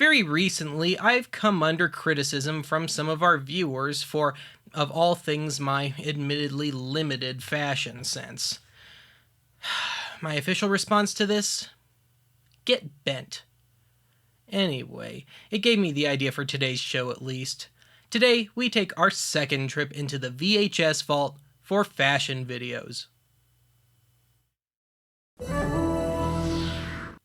Very recently, I've come under criticism from some of our viewers for, of all things, my admittedly limited fashion sense. My official response to this? Get bent. Anyway, it gave me the idea for today's show at least. Today, we take our second trip into the VHS vault for fashion videos.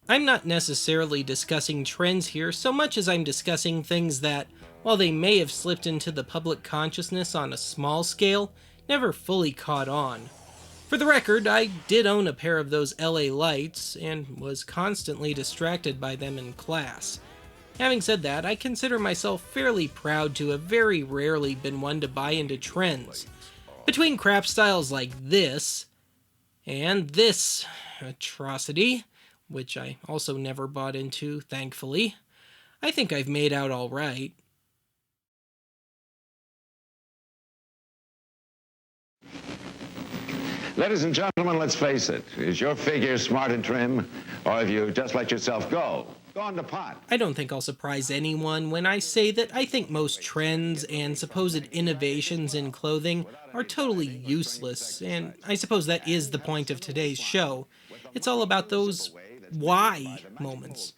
I'm not necessarily discussing trends here so much as I'm discussing things that, while they may have slipped into the public consciousness on a small scale, never fully caught on. For the record, I did own a pair of those LA lights, and was constantly distracted by them in class. Having said that, I consider myself fairly proud to have very rarely been one to buy into trends. Between crap styles like this, and this atrocity, which I also never bought into, thankfully, I think I've made out all right. Ladies and gentlemen, let's face it. Is your figure smart and trim, or have you just let yourself go? Gone to pot. I don't think I'll surprise anyone when I say that I think most trends and supposed innovations in clothing are totally useless, and I suppose that is the point of today's show. It's all about those why moments.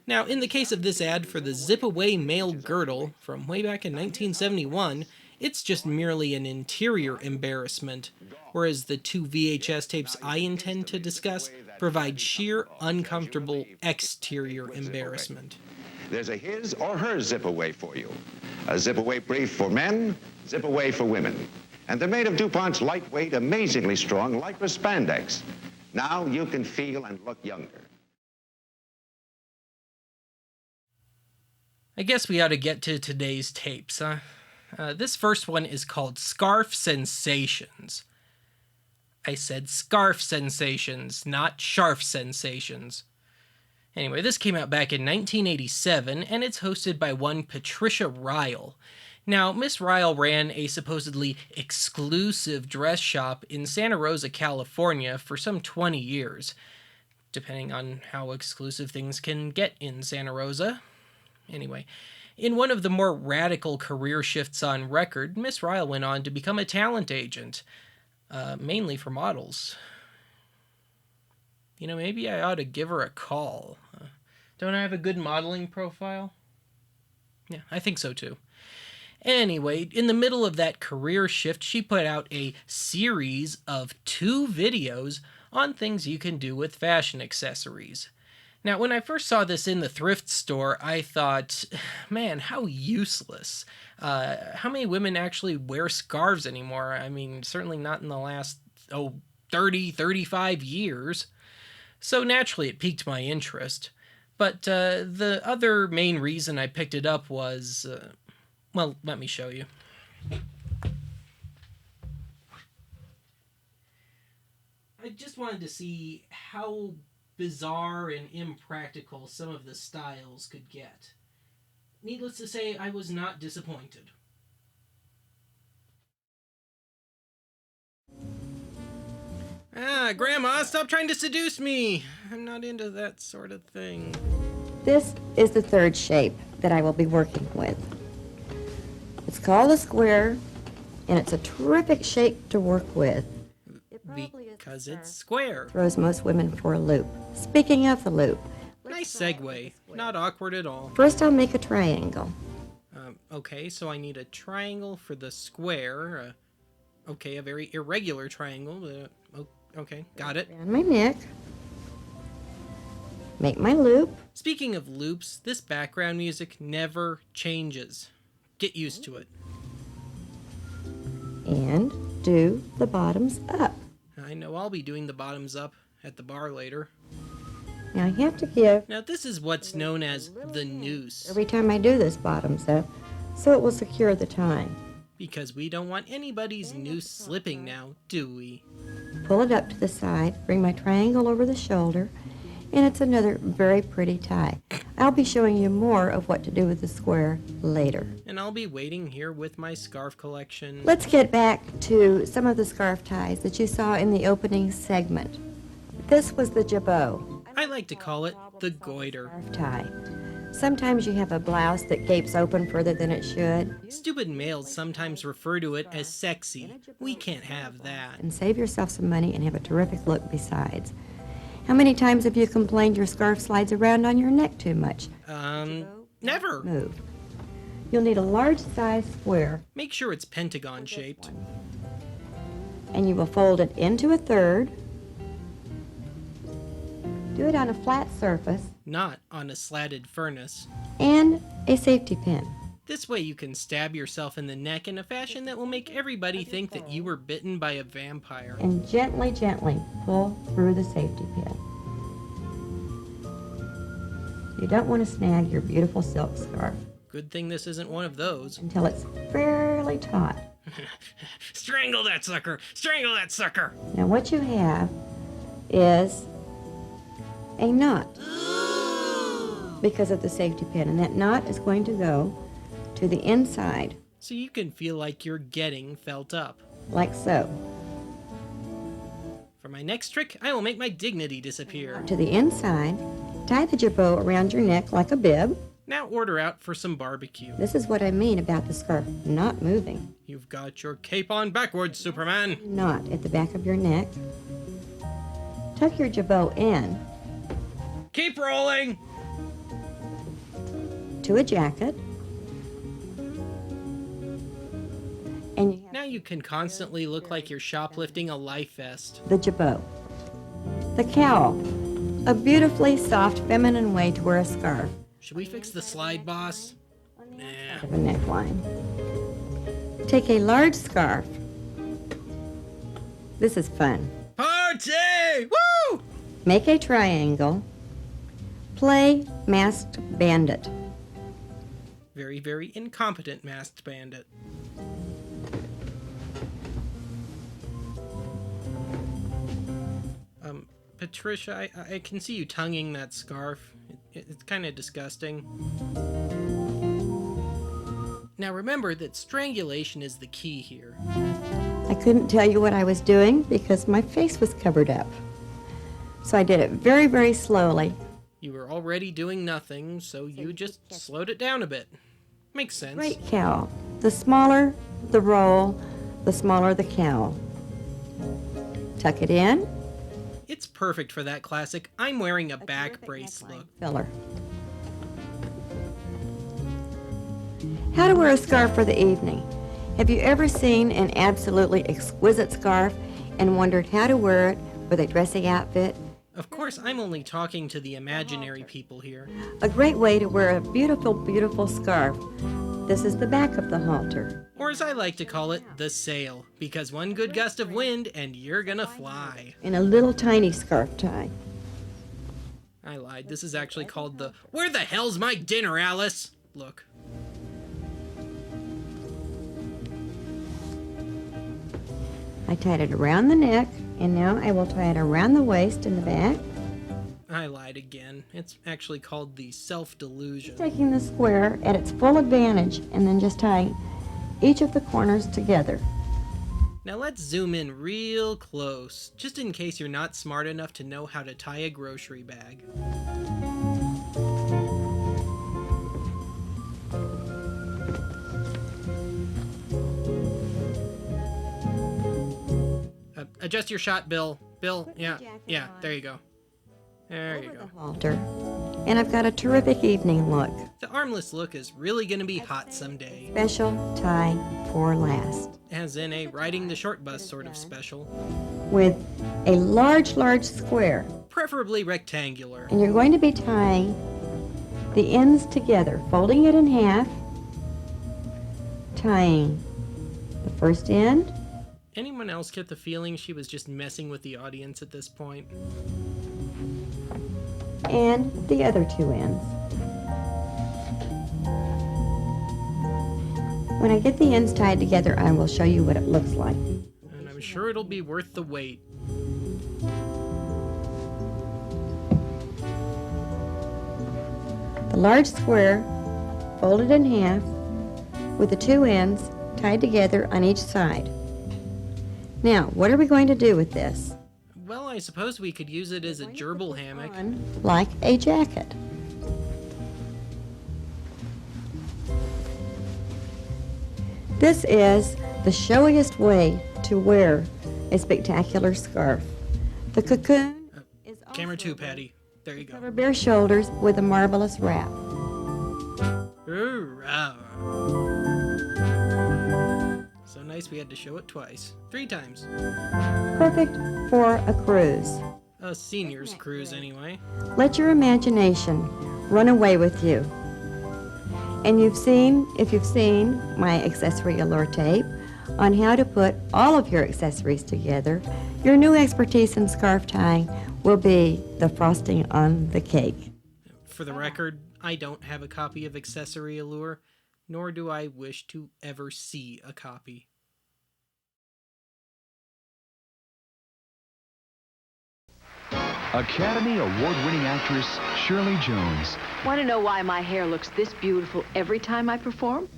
Now, in the case of this ad for the zip-away male girdle from way back in 1971, it's just merely an interior embarrassment, whereas the two VHS tapes I intend to discuss provide sheer, uncomfortable exterior embarrassment. There's a his or her zip-away for you. A zip-away brief for men, zip-away for women. And they're made of DuPont's lightweight, amazingly strong Lycra spandex. Now you can feel and look younger. I guess we ought to get to today's tapes, huh? This first one is called Scarf Sensations. I said scarf sensations, not sharf sensations. Anyway, this came out back in 1987, and it's hosted by one Patricia Ryle. Now, Miss Ryle ran a supposedly exclusive dress shop in Santa Rosa, California for some 20 years, depending on how exclusive things can get in Santa Rosa. Anyway, in one of the more radical career shifts on record, Miss Ryle went on to become a talent agent, mainly for models. You know, maybe I ought to give her a call. Don't I have a good modeling profile? Yeah, I think so too. Anyway, in the middle of that career shift, she put out a series of 2 videos on things you can do with fashion accessories. Now, when I first saw this in the thrift store, I thought, man, how useless. How many women actually wear scarves anymore? I mean, certainly not in the last, 30, 35 years. So naturally, it piqued my interest. But the other main reason I picked it up was, well, let me show you. I just wanted to see how bizarre and impractical some of the styles could get. Needless to say, I was not disappointed. Grandma, stop trying to seduce me! I'm not into that sort of thing. This is the third shape that I will be working with. It's called a square, and it's a terrific shape to work with. Because it's square. Throws most women for a loop. Speaking of the loop. Nice segue. Not awkward at all. First I'll make a triangle. Okay, so I need a triangle for the square. Okay, a very irregular triangle. Okay, got it. Around my neck. Make my loop. Speaking of loops, this background music never changes. Get used to it. And do the bottoms up. I know I'll be doing the bottoms up at the bar later. Now I have to give... Now this is what's known as the noose. Every time I do this bottoms up, so it will secure the tie. Because we don't want anybody's noose slipping now, do we? Pull it up to the side, bring my triangle over the shoulder, and it's another very pretty tie. I'll be showing you more of what to do with the square later. And I'll be waiting here with my scarf collection. Let's get back to some of the scarf ties that you saw in the opening segment. This was the jabot. I like to call it the goiter. Scarf tie. Sometimes you have a blouse that gapes open further than it should. Stupid males sometimes refer to it as sexy. We can't have that. And save yourself some money and have a terrific look besides. How many times have you complained your scarf slides around on your neck too much? Never. Move. You'll need a large size square. Make sure it's pentagon shaped. And you will fold it into a third. Do it on a flat surface. Not on a slatted furnace. And a safety pin. This way you can stab yourself in the neck in a fashion that will make everybody think that you were bitten by a vampire. And gently, gently pull through the safety pin. You don't want to snag your beautiful silk scarf. Good thing this isn't one of those. Until it's fairly taut. Strangle that sucker! Strangle that sucker! Now what you have is a knot because of the safety pin, and that knot is going to go to the inside. So you can feel like you're getting felt up. Like so. For my next trick, I will make my dignity disappear. To the inside, tie the jabot around your neck like a bib. Now order out for some barbecue. This is what I mean about the scarf not moving. You've got your cape on backwards, Superman. Knot at the back of your neck. Tuck your jabot in. Keep rolling! To a jacket. And Now you can constantly look like you're shoplifting a life vest. the jabot. The cowl. A beautifully soft, feminine way to wear a scarf. Should we fix the slide, boss? Nah. Of a neckline. Take a large scarf. This is fun. Party! Woo! Make a triangle. Play masked bandit. Very, very incompetent masked bandit. Patricia, I can see you tonguing that scarf. It's kind of disgusting. Now remember that strangulation is the key here. I couldn't tell you what I was doing because my face was covered up. So I did it very, very slowly. You were already doing nothing, so you just slowed it down a bit. Makes sense. Great cowl. The smaller the roll, the smaller the cowl. Tuck it in. It's perfect for that classic I'm wearing a back brace look. Filler. How to wear a scarf for the evening. Have you ever seen an absolutely exquisite scarf and wondered how to wear it with a dressy outfit? Of course, I'm only talking to the imaginary people here. A great way to wear a beautiful, beautiful scarf. This is the back of the halter. Or as I like to call it, the sail. Because one good gust of wind and you're gonna fly. In a little tiny scarf tie. I lied. This is actually called the "Where the hell's my dinner, Alice?" look. I tied it around the neck, and now I will tie it around the waist in the back. I lied again. It's actually called the self-delusion. Taking the square at its full advantage, and then just tying each of the corners together. Now let's zoom in real close, just in case you're not smart enough to know how to tie a grocery bag. Adjust your shot, Bill. Bill, yeah, there you go. There you go. Halter. And I've got a terrific evening look. The armless look is really gonna be hot someday. Special tie for last. As in a riding the short bus sort of special. With a large, large square. Preferably rectangular. And you're going to be tying the ends together, folding it in half, tying the first end. Anyone else get the feeling she was just messing with the audience at this point? And the other two ends. When I get the ends tied together, I will show you what it looks like. And I'm sure it'll be worth the wait. The large square folded in half with the two ends tied together on each side. Now, what are we going to do with this? Well, I suppose we could use it as a gerbil hammock. Like a jacket. This is the showiest way to wear a spectacular scarf. The cocoon is also Camera 2, Patty. There you go. cover bare shoulders with a marvelous wrap. So nice we had to show it twice. 3 times. Perfect for a cruise. A senior's cruise, anyway. Let your imagination run away with you. And if you've seen my accessory allure tape on how to put all of your accessories together, your new expertise in scarf tying will be the frosting on the cake. For the record, I don't have a copy of Accessory Allure, nor do I wish to ever see a copy. Academy Award-winning actress Shirley Jones. Want to know why my hair looks this beautiful every time I perform?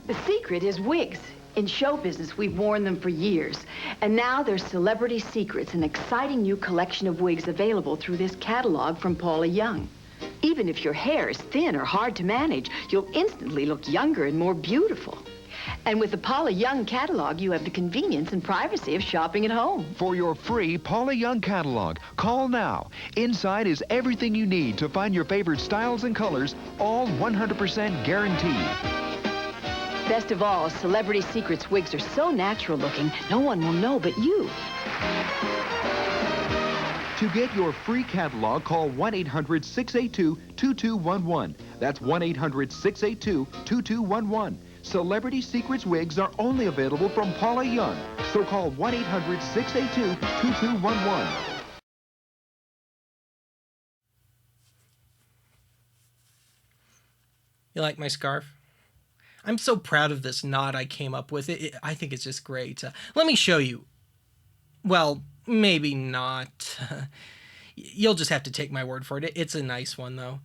The secret is wigs. In show business, we've worn them for years. And now there's Celebrity Secrets, an exciting new collection of wigs available through this catalog from Paula Young. Even if your hair is thin or hard to manage, you'll instantly look younger and more beautiful. And with the Paula Young catalog, you have the convenience and privacy of shopping at home. For your free Paula Young catalog, call now. Inside is everything you need to find your favorite styles and colors, all 100% guaranteed. Best of all, Celebrity Secrets wigs are so natural looking, no one will know but you. To get your free catalog, call 1-800-682-2211. That's 1-800-682-2211. Celebrity Secrets wigs are only available from Paula Young. So call 1-800-682-2211. You like my scarf? I'm so proud of this knot I came up with. I think it's just great. Let me show you. Well, maybe not. You'll just have to take my word for it. It's a nice one, though.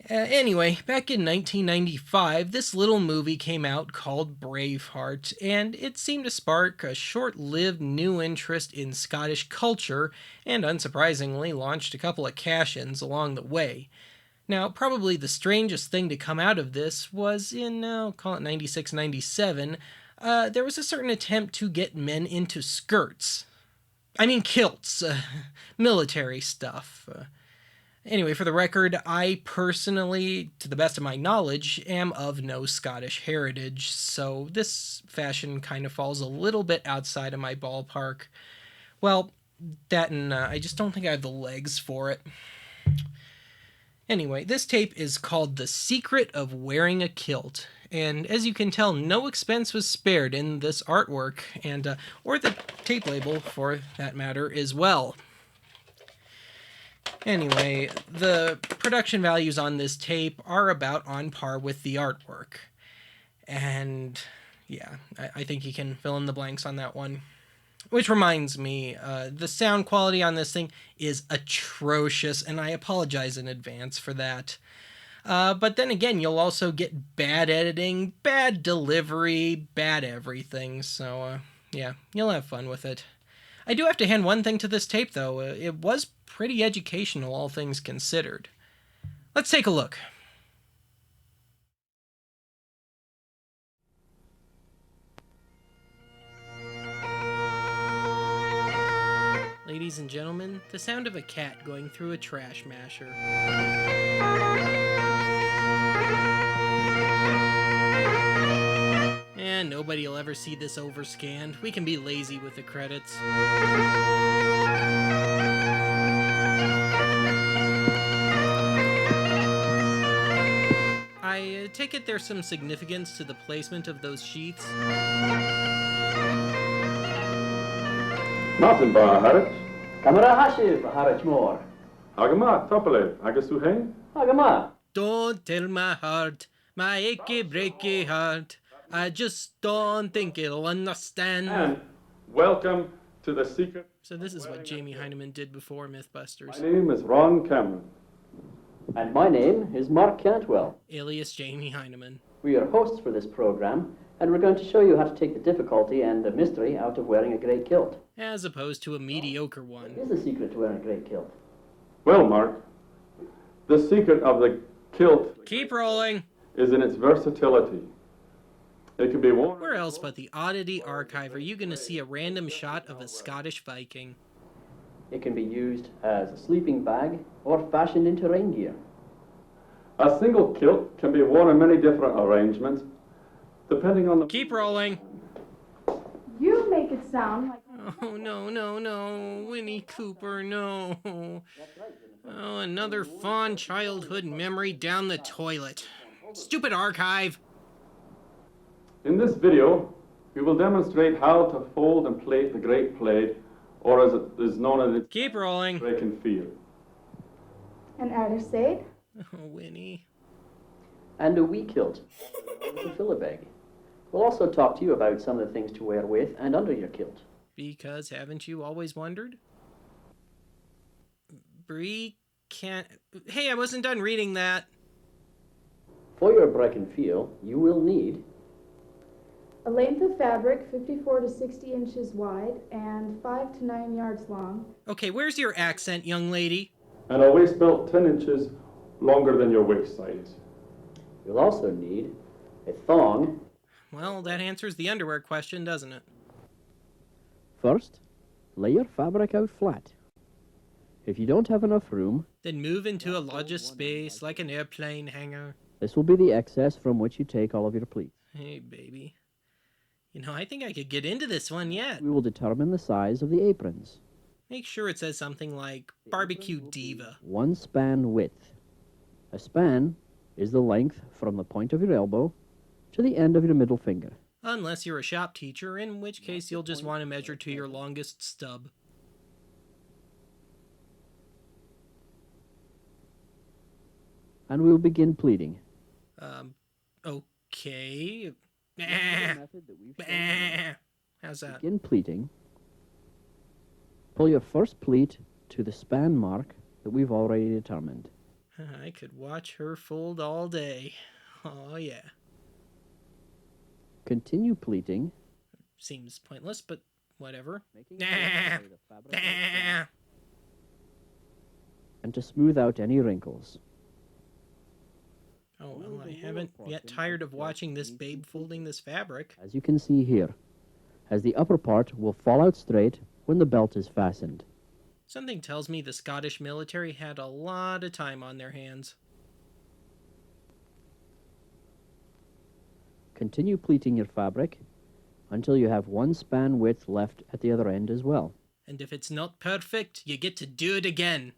Anyway, back in 1995, this little movie came out called Braveheart, and it seemed to spark a short-lived new interest in Scottish culture, and unsurprisingly launched a couple of cash-ins along the way. Now, probably the strangest thing to come out of this was in, I'll call it 96, 97, there was a certain attempt to get men into skirts. I mean kilts, military stuff. Anyway, for the record, I personally, to the best of my knowledge, am of no Scottish heritage, so this fashion kind of falls a little bit outside of my ballpark. Well, that and I just don't think I have the legs for it. Anyway, this tape is called The Secret of Wearing a Kilt, and as you can tell, no expense was spared in this artwork, and or the tape label, for that matter, as well. Anyway, the production values on this tape are about on par with the artwork. And yeah, I think you can fill in the blanks on that one. Which reminds me, the sound quality on this thing is atrocious, and I apologize in advance for that. But then again, you'll also get bad editing, bad delivery, bad everything, so yeah, you'll have fun with it. I do have to hand one thing to this tape, though. It was pretty educational, all things considered. Let's take a look. Ladies and gentlemen, the sound of a cat going through a trash masher. And nobody will ever see this overscanned. We can be lazy with the credits. I take it there's some significance to the placement of those sheets. Martin ba Harwich. Camera hashiv Harwich more. Agama topale agasu hein. Agama. Don't tell my heart, my achy breaky heart. I just don't think it'll understand. And welcome to the secret. So this is what Jamie Heineman did before Mythbusters. My name is Ron Cameron. And my name is Mark Cantwell. Alias Jamie Heineman. We are hosts for this program, and we're going to show you how to take the difficulty and the mystery out of wearing a grey kilt. As opposed to a mediocre one. What is the secret to wearing a grey kilt? Well, Mark, the secret of the kilt Keep rolling. is in its versatility. It can be worn. Where else but the Oddity Archive are you going to see a random shot of a Scottish Viking? It can be used as a sleeping bag or fashioned into rain gear. A single kilt can be worn in many different arrangements, depending on the... Keep rolling. You make it sound like... Oh, no, no, no. Winnie Cooper, no. Oh, another fond childhood memory down the toilet. Stupid archive. In this video, we will demonstrate how to fold and plait the great plaid, or as it is known as its Keep rolling. break and feel. An Addersaid. Oh, Winnie. And a wee kilt with a filler bag. We'll also talk to you about some of the things to wear with and under your kilt. Because haven't you always wondered? Bree can't... Hey, I wasn't done reading that. For your break and feel, you will need A length of fabric 54 to 60 inches wide and 5 to 9 yards long. Okay, where's your accent, young lady? And a waist belt 10 inches longer than your waist size. You'll also need a thong. Well, that answers the underwear question, doesn't it? First, lay your fabric out flat. If you don't have enough room, Then move into a larger space like an airplane hangar. this will be the excess from which you take all of your pleats. Hey, baby. You know, I think I could get into this one yet. We will determine the size of the aprons. Make sure it says something like Barbecue Diva. 1 span width. A span is the length from the point of your elbow to the end of your middle finger. Unless you're a shop teacher, in which case you'll just want to measure to your longest stub. And we'll begin pleating. Okay. How's that? Begin pleating. Pull your first pleat to the span mark that we've already determined. I could watch her fold all day. Oh, yeah. Continue pleating. Seems pointless, but whatever. Making sure to lay the fabric out flat and to smooth out any wrinkles. Oh, well, I haven't yet tired of watching this babe folding this fabric. As you can see here, as the upper part will fall out straight when the belt is fastened. Something tells me the Scottish military had a lot of time on their hands. Continue pleating your fabric until you have 1 span width left at the other end as well. And if it's not perfect, you get to do it again.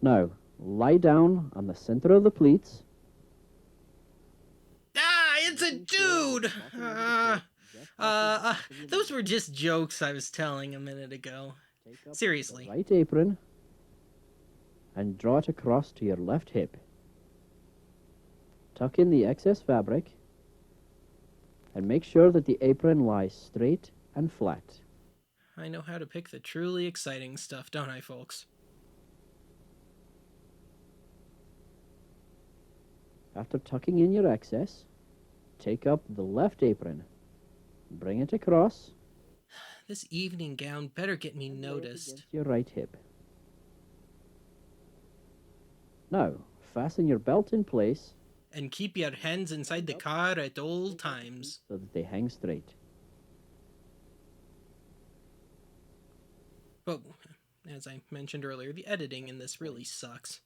Now, lie down on the center of the pleats. Ah, it's a dude! Those were just jokes I was telling a minute ago. Seriously. Right apron and draw it across to your left hip. Tuck in the excess fabric and make sure that the apron lies straight and flat. I know how to pick the truly exciting stuff, don't I, folks? After tucking in your excess, take up the left apron. Bring it across. This evening gown better get me noticed. Against your right hip. Now, fasten your belt in place And keep your hands inside the car at all times. so that they hang straight. But, as I mentioned earlier, the editing in this really sucks.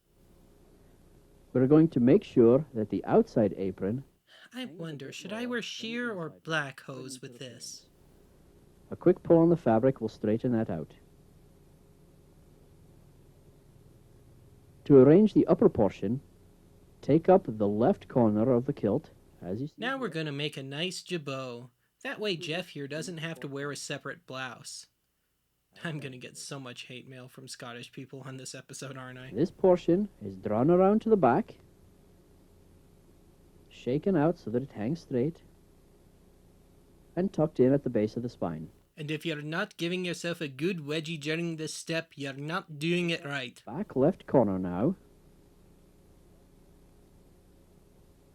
We're going to make sure that the outside apron, I wonder, should I wear sheer or black hose with this? a quick pull on the fabric will straighten that out. To arrange the upper portion, take up the left corner of the kilt, as you see. Now we're gonna make a nice jabot. That way Jeff here doesn't have to wear a separate blouse. I'm gonna get so much hate mail from Scottish people on this episode, aren't I? This portion is drawn around to the back, shaken out so that it hangs straight, and tucked in at the base of the spine. And if you're not giving yourself a good wedgie during this step, you're not doing it right. Back left corner now,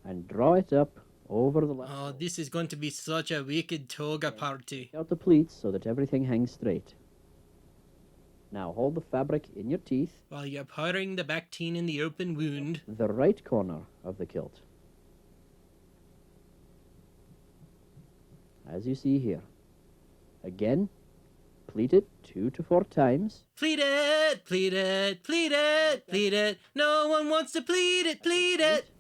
and draw it up over the left. Oh, this is going to be such a wicked toga party. Take out the pleats so that everything hangs straight. Now hold the fabric in your teeth, While you're powdering the Bactine in the open wound. the right corner of the kilt. as you see here. Again, pleat it 2 to 4 times. Pleat it, pleat it, pleat it, pleat it. No one wants to pleat it, pleat it.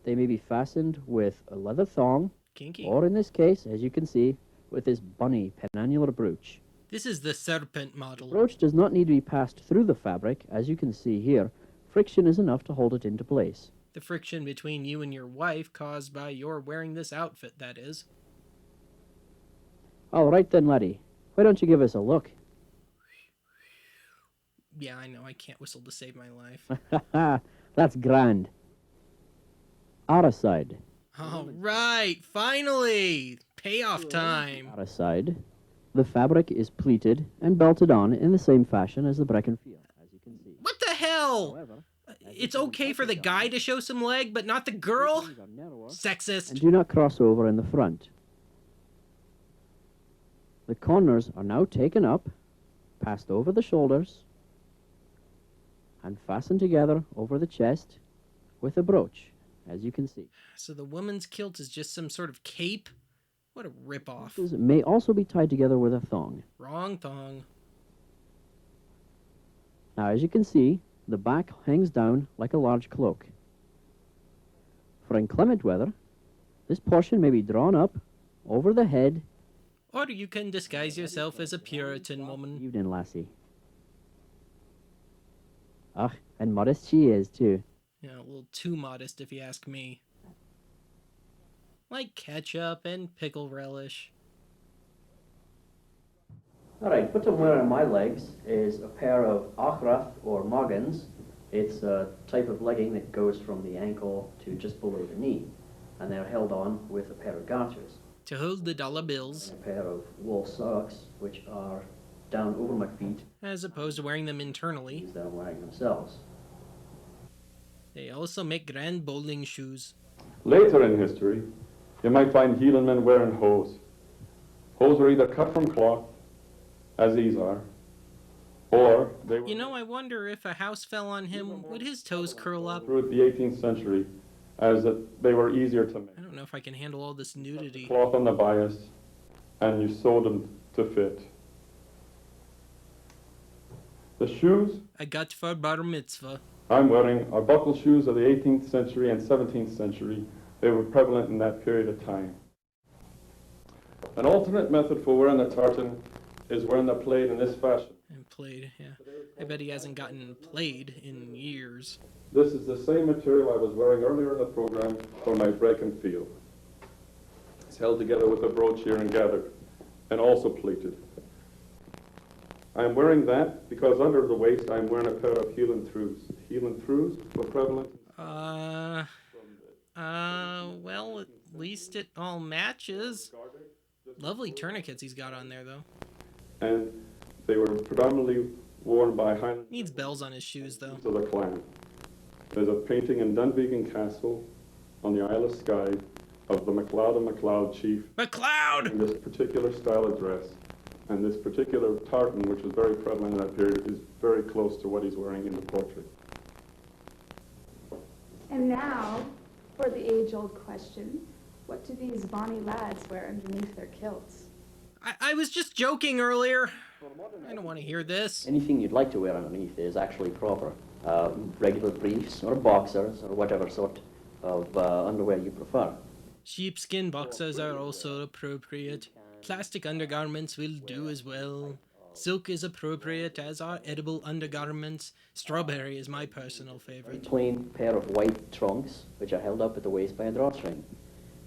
They may be fastened with a leather thong, Kinky. or in this case, as you can see, with this bunny penannular brooch. This is the serpent model. The brooch does not need to be passed through the fabric. As you can see here, friction is enough to hold it into place. The friction between you and your wife caused by your wearing this outfit, that is. All right then, laddie. Why don't you give us a look? Yeah, I know, I can't whistle to save my life. That's grand. Other side. All right, finally! Payoff time! Other side. The fabric is pleated and belted on in the same fashion as the Brecken feel, as you can see. What the hell? However, It's okay for the guy to show some leg, but not the girl? Sexist. and do not cross over in the front. The corners are now taken up, passed over the shoulders, and fastened together over the chest with a brooch, as you can see. So the woman's kilt is just some sort of cape? What a ripoff. This may also be tied together with a thong. Wrong thong. Now, as you can see, the back hangs down like a large cloak. For inclement weather, this portion may be drawn up over the head. Or you can disguise yourself as a Puritan woman. Evening, lassie. Ah, and modest she is, too. You know, a little too modest if you ask me. Like ketchup and pickle relish. Alright, what I'm wearing on my legs is a pair of Achrath or Moggins. It's a type of legging that goes from the ankle to just below the knee. And they're held on with a pair of garters. To hold the dollar bills. A pair of wool socks, which are down over my feet. As opposed to wearing them internally. These that I'm wearing themselves. They also make grand bowling shoes. Later in history, you might find heathen men wearing hose. Hose were either cut from cloth, as these are, or they were... You know, I wonder if a house fell on him, would his toes curl up? Throughout the 18th century, as that they were easier to make. I don't know if I can handle all this nudity. Cloth on the bias, and you sewed them to fit. The shoes I got for bar mitzvah. I'm wearing are buckle shoes of the 18th century and 17th century. They were prevalent in that period of time. An alternate method for wearing the tartan is wearing the plaid in this fashion. And played, yeah. I bet he hasn't gotten played in years. This is the same material I was wearing earlier in the program for my break and field. It's held together with a brooch here and gathered, and also pleated. I'm wearing that because under the waist I'm wearing a pair of heel and throughs. Heel and throughs were prevalent. Well, at least it all matches. Lovely tourniquets he's got on there, though. And they were predominantly worn by Highland... Needs bells on his shoes, though. ...of the clan. There's a painting in Dunvegan Castle on the Isle of Skye of the MacLeod and MacLeod chief. MacLeod! In this particular style of dress. And this particular tartan, which was very prevalent in that period, is very close to what he's wearing in the portrait. And now, for the age-old question, what do these bonny lads wear underneath their kilts? I was just joking earlier. I don't want to hear this. Anything you'd like to wear underneath is actually proper. Regular briefs or boxers or whatever sort of underwear you prefer. Sheepskin boxers are also appropriate. Plastic undergarments will do as well. Silk is appropriate, as are edible undergarments. Strawberry is my personal favorite. Plain pair of white trunks, which are held up at the waist by a drawstring.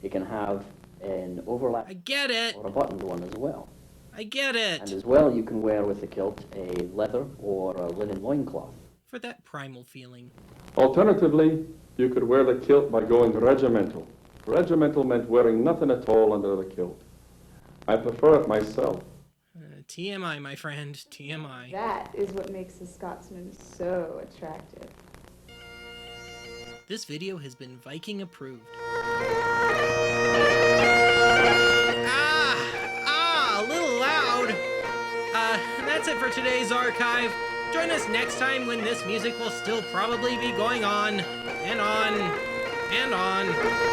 You can have an overlap I get it. or a buttoned one as well. I get it. And as well, you can wear with the kilt a leather or a linen loincloth. For that primal feeling. Alternatively, you could wear the kilt by going regimental. Regimental meant wearing nothing at all under the kilt. I prefer it myself. TMI, my friend, TMI. That is what makes the Scotsman so attractive. This video has been Viking approved. A little loud. That's it for today's archive. Join us next time when this music will still probably be going on, and on, and on.